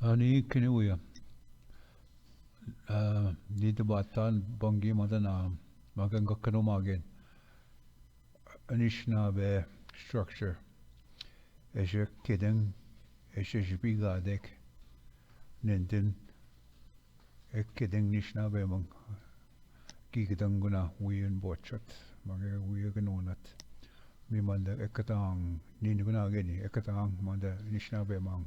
Ani kinuya. Dito batan bangi matana magangakano Anishinaabe structure. Eshe kidding, eshe jibigadek, nindin, kidding Nishinaabe mang gigidanguna wiyan bochat, mga wiyaganonat. Mi manda ekatang niniguna geni, ekatang manda Anishinaabe mang.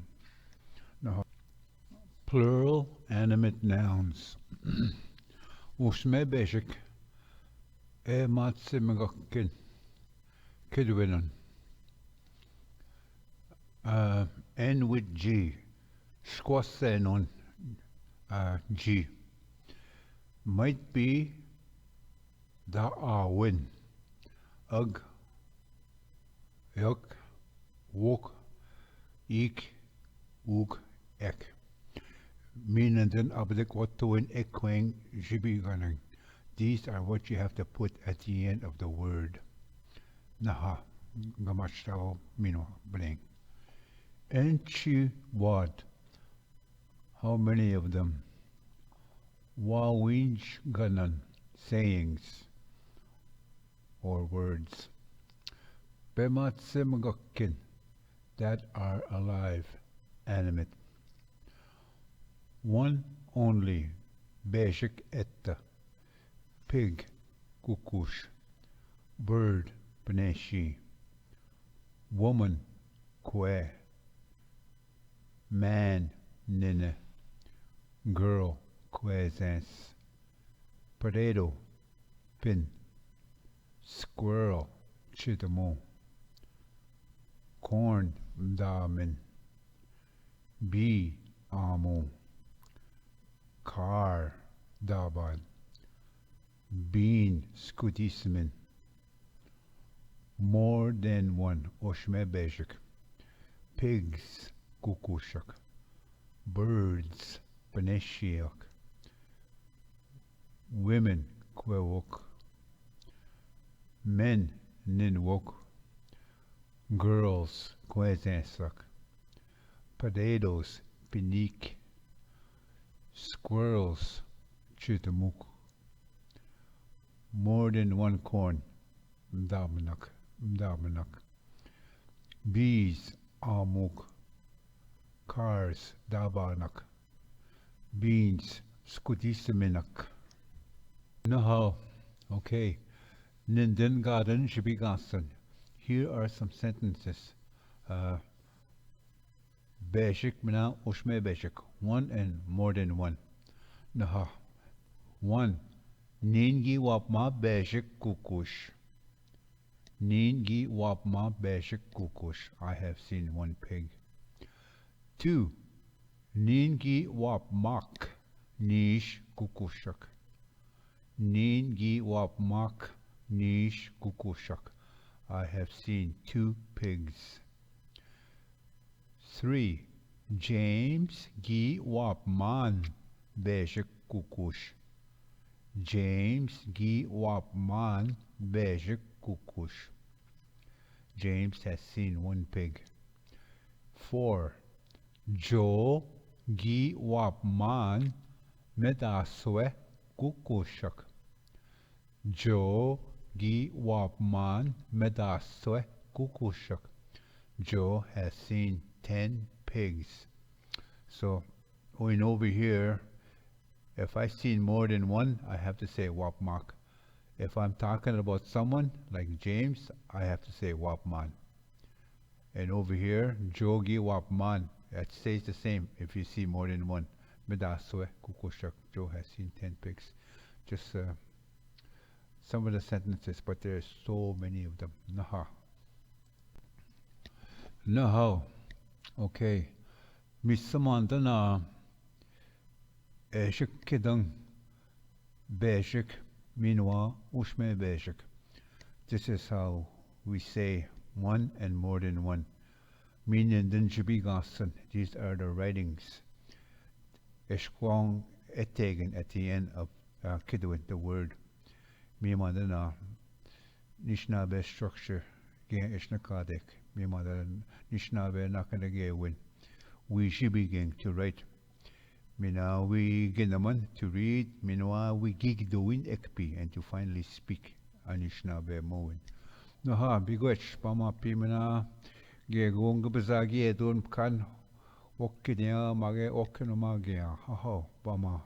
Plural animate nouns. Washme bezhig, bemaadziimgakin, kidwinan. N with G, squasenon, G. Might be the win. Ug, yuk, wok, eek, ook, ek. Meaning abdik what to win ekwing jibiganan. These are what you have to put at the end of the word. Naha, gamachao mino bling. Enchi what? How many of them? Waawiinjganan, sayings or words. Bemaadziimgakin, that are alive, animate. One only, bezhig etta, pig, kukush, bird, beneshi, woman, kwe, man, nene, girl, kwezens, potato, pin, squirrel, chitamo, corn, mdamin, bee, amo, car, daban, bean, skudismin, more than one, washme bezhig, pigs, kukushak, birds, beneshiak, women, kwewok, men, ninwok, girls, kwezensak, potatoes, pinik, squirrels, chitamuk, more than one corn, mdamanak, bees, amuk, cars, dabanak, beans, skudisiminak. Nahal, okay. Ninden garden shibigasan. Here are some sentences. Bezhig mina washme bezhig. One and more than one. Naha. One. Ningi wapma bezhig kukush. Ningi wapma bezhig kukush. I have seen one pig. Two. Ningi wapmak nish kukushak. Ningi wapmak nish kukushak. I have seen two pigs. Three. James gi wapman bezhig kukush. James gi wapman bezhig kukush. James has seen one pig. Four. Joe gi wapman medaswe kukushak. Joe gi wapman medaswe kukushak. Joe has seen 10 pigs. So when over here, if I seen more than one, I have to say wapmak. If I'm talking about someone like James, I have to say wapman. And over here, jogi wapman, that stays the same if you see more than one. Medaswe kukushak. Joe has seen 10 pigs. Just some of the sentences, but there's so many of them. Naha. Naha. Okay. Misamandana eshik kidang bezhig miinwaa washme bezhig. This is how we say one and more than one. Meaning din jibigasan. These are the writings. Eshkwang etegen at the end of kidwin, the word. Mimandana Anishinaabe structure. Gen ishnakadek. Mimandana Anishinaabe nakanagewin. we should begin to write. Mina we ginaman to read, miinwaa we gig doing ekpi and to finally speak Anishinaabe mowin. No ha bigwech pama pimina gegong bezhag edun kan okkinia mage okkino magia ha ha pama